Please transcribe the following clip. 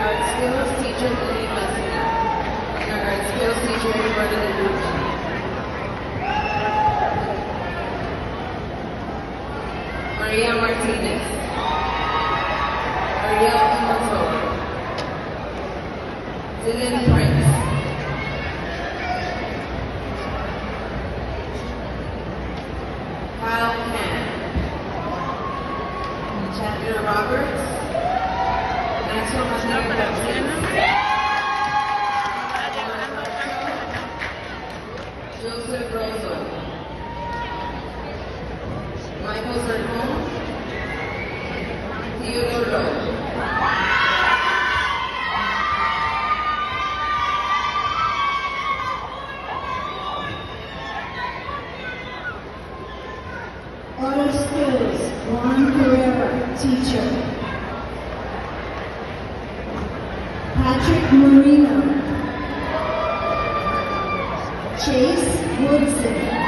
art skills teacher Lily Messina, and our art skills teacher Eduardo Lelucci. Maria Martinez, Ariel Immortal, Dylan Prince, Kyle Can, Chandler Roberts, Maxwell Joseph Rosso, Michael Zarcone, Theodore Lowe. Auto skills, Juan Carrera, teacher. Patrick Marino. Chase Woodson.